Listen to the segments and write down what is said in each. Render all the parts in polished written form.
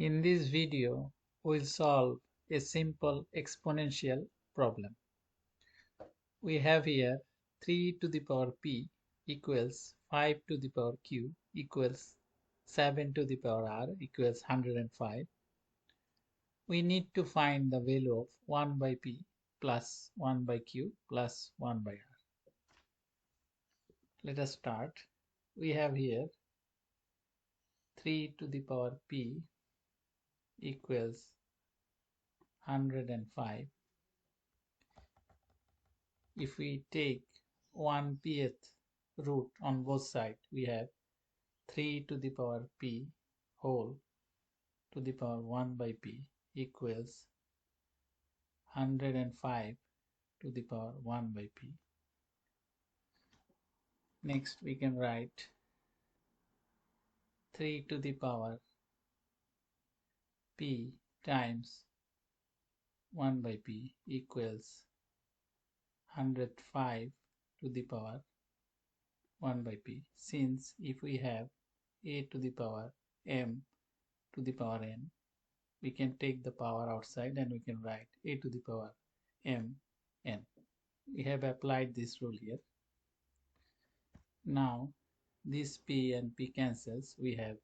In this video, we'll solve a simple exponential problem. We have here 3 to the power p equals 5 to the power q equals 7 to the power r equals 105. We need to find the value of 1 by p plus 1 by q plus 1 by r. Let us start. We have here 3 to the power p equals 105. If we take 1 pth root on both sides, we have 3 to the power p whole to the power 1 by p equals 105 to the power 1 by p. Next, we can write 3 to the power p times 1 by p equals 105 to the power 1 by p. Since if we have a to the power m to the power n, we can take the power outside and we can write a to the power m n. We have applied this rule here. Now this p and p cancels. We have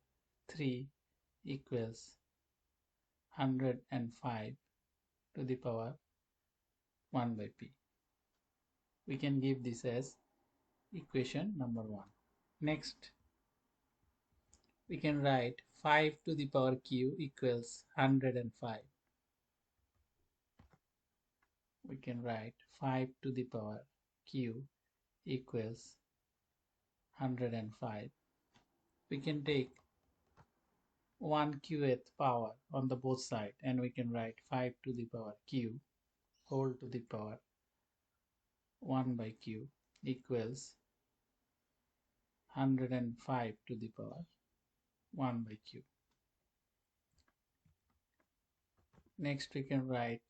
3 equals 105 to the power 1 by p. We can give this as equation number 1. Next, we can write 5 to the power q equals 105. We can write 5 to the power q equals 105. We can take 1 qth power on the both side and we can write 5 to the power q whole to the power 1 by q equals 105 to the power 1 by q. Next, we can write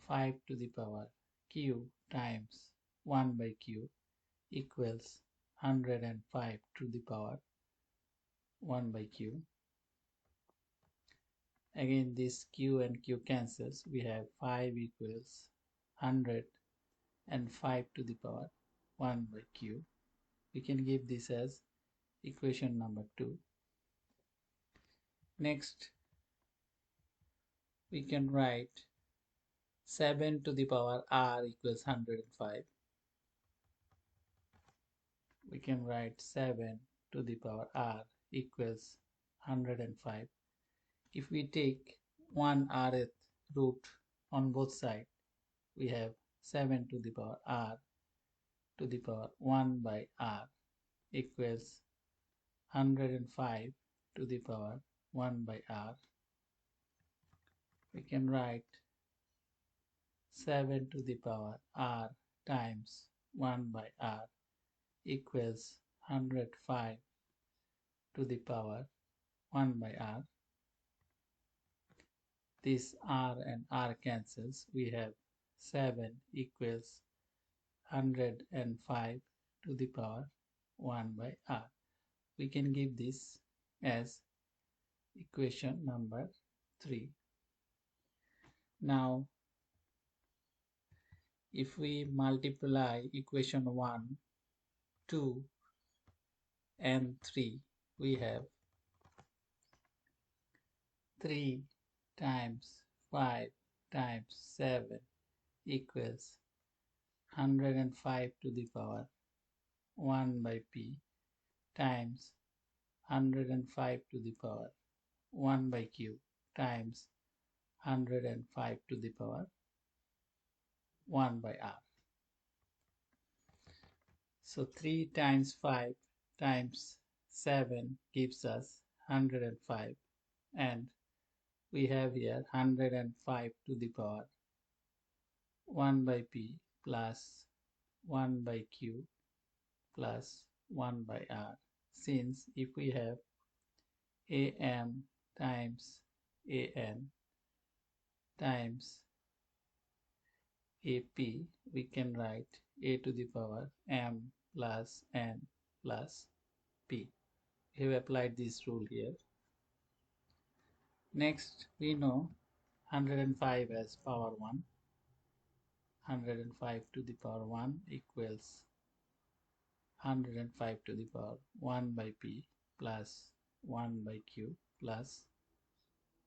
5 to the power q times 1 by q equals 105 to the power 1 by q. Again, this q and q cancels. We have 5 equals 105 to the power 1 by q. We can give this as equation number 2. Next, we can write 7 to the power r equals 105. We can write 7 to the power r equals 105. If we take 1 rth root on both sides, we have 7 to the power r to the power 1 by r equals 105 to the power 1 by r. We can write 7 to the power r times 1 by r equals 105 to the power 1 by r. This r and r cancels. We have 7 equals 105 to the power 1 by r. We can give this as equation number 3. Now, if we multiply equation 1, 2 and 3, we have 3 times 5 times 7 equals 105 to the power 1 by p times 105 to the power 1 by q times 105 to the power 1 by r. So 3 times 5 times 7 gives us 105, and we have here 105 to the power 1 by p plus 1 by q plus 1 by r. Since if we have am times an times ap, we can write a to the power m plus n plus p. We have applied this rule here. Next, we know 105 as power 1. 105 to the power 1 equals 105 to the power 1 by p plus 1 by q plus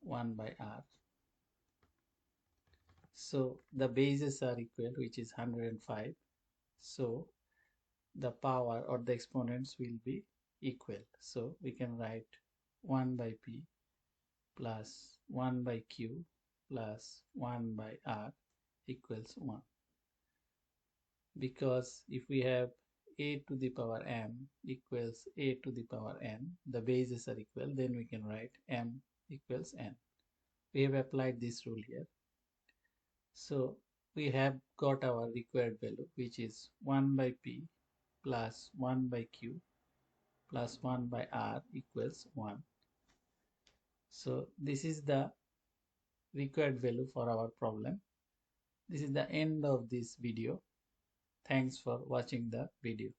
1 by r. So the bases are equal, which is 105. So the power or the exponents will be equal. So we can write 1 by p plus 1 by q plus 1 by r equals 1. Because if we have a to the power m equals a to the power n, the bases are equal, then we can write m equals n. We have applied this rule here. So we have got our required value, which is 1 by p plus 1 by q plus 1 by r equals 1. So this is the required value for our problem. This is the end of this video. Thanks for watching the video.